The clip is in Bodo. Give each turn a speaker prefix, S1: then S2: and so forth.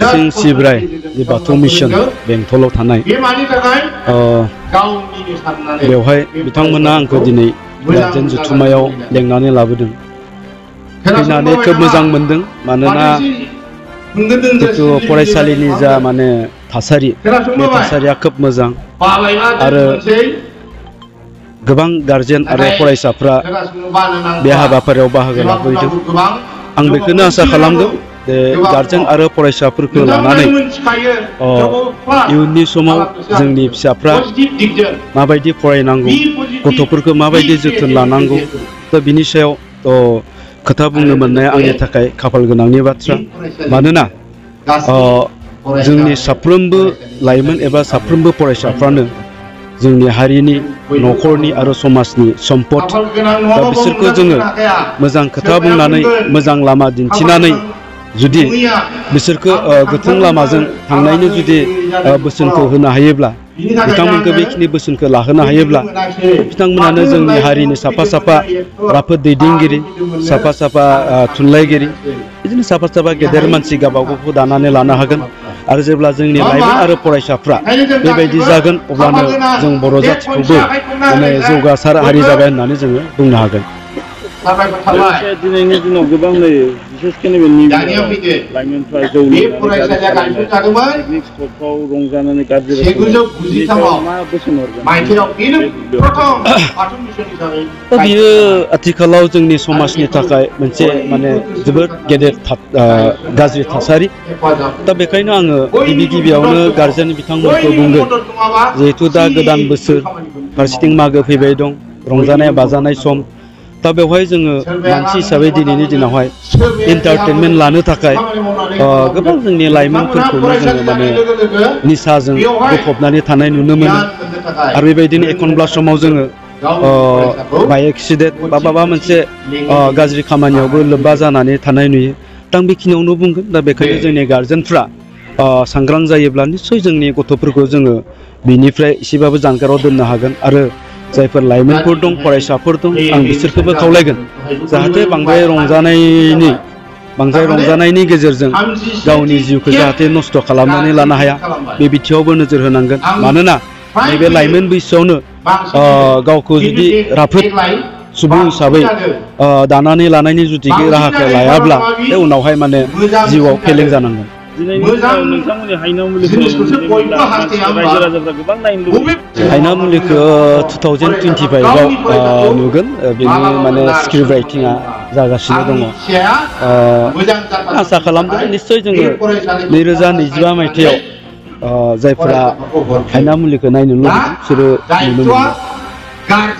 S1: मिसिं सिब्राय बाथौ मिशन बेंटलाव थानाय बेवहाय बिथांमोना आंखौ दिनै गार्जेन जथुम्मायाव लेंनानै लाबोदों। फैनानै खोब मोजां मोनदों मानोना जितु फरायसालिनि जा माने थासारि बे थासारिया खोब मोजां आरो गोबां गार्जेन आरो फरायसाफ्रा बे हाबाफारियाव बाहागो लाफैदों। आं बेखौनो आसा खालामदों जे गार्जेन आरो फरायसाफोरखौ लानानै इयुननि समाव जोंनि फिसाफ्रा माबायदि फरायनांगौ गथ'फोरखौ माबायदि जोथोन लानांगौ दा बिनि सायाव खोथा बुंनो मोननाया आंनि थाखाय खाफाल गोनांनि बाथ्रा। मानोना जोंनि साफ्रोमबो लाइमोन एबा साफ्रोमबो फरायसाफ्रानो जोंनि हारिनि न'खरनि आरो समाजनि सम्पद दा बिसोरखौ जोङो मोजां खोथा बुंनानै मोजां लामा दिन्थिनानै जुदि बिसोरखौ गोथों लामाजों थांनायनि जुदि बोसोनखौ होनो हायोब्ला बिथांमोनखौ बेखिनि बोसोनखौ लाहोनो हायोब्ला बिथांमोनानो जोंनि हारिनि साफा साफा राफोद दैदेनगिरि साफा साफा थुनलाइगिरि बिदिनो साफा साफा गेदेर मानसि गावबागावखौ दानानै लानो हागोन। आरो जेब्ला जोंनि लाइमोन आरो फरायसाफ्रा बेबायदि जागोन अब्लानो जों बर' जाथिखौबो माने जौगासार हारि जाबाय होननानै जोङो बुंनो हागोन।
S2: दिनैनि दिनाव गोबां नै बिसेसके नैबे लाइमोनफ्रा जौ रंजानानै गाज्रि मा बोसोन हरगोन?
S1: बियो आथिखालाव जोंनि समाजनि थाखाय मोनसे माने जोबोद गेदेर गाज्रि थासारि। दा बेखायनो आङो गिबियावनो गार्जेन बिथांमोनखौ बुंगोन जिहेथु दा गोदान बोसोर फारसेथिं मागो फैबाय दं रंजानाय बाजानाय सम। दा बेवहाय जोङो मानसि हिसाबै दिनैनि दिनावहाय एन्टारटेनमेन्ट लानो थाखाय गोबां जोंनि लाइमोनफोरखौनो जोङो माने निसाजों गफबनानै थानाय नुनो मोनो। आरो बेबायदिनो एखनब्ला समाव जोङो बाइक एक्सिडेन्ट बा माबा मोनसे गाज्रि खामानियावबो लोब्बा जानानै थानाय नुयो। दा आं बेखिनियावनो बुंगोन दा बेखायनो जोंनि गार्जेनफ्रा सांग्रां जायोब्ला निस्सय जोंनि गथ'फोरखौ जोङो बिनिफ्राय एसेबाबो जानगाराव दोननो हागोन। आरो जायफोर लाइमोनफोर दं फरायसाफोर दं आं बिसोरखौबो खावलायगोन जाहाथे बांद्राय रंजानायनि गेजेरजों गावनि जिउखौ जाहाथे नस्थ' खालामनानै लानो हाया बे बिथिङावबो नोजोर होनांगोन। मानोना नैबे लाइमोन बैसोआवनो गावखौ जुदि राफोद सुबुं हिसाबै दानानै लानायनि जुदि राहाखौ लायाब्ला बे उनावहाय माने जिउआव फेलें जानांगोन।
S2: नोंथांमोननि हायना मुलिखौ रायजो राजाफ्रा गोबां नायनो लुबैयो।
S1: हायना मुलिखौ 2025आव नुगोन बेनि माने स्क्रिप्ट राइटिंआ जागासिनो दङ। आसा खालामदों निस्सय जोङो 2025 मायथाइयाव जायफोरा हायना मुलिखौ नायनो लुबैदों बिसोरो नुनो मोनगोन।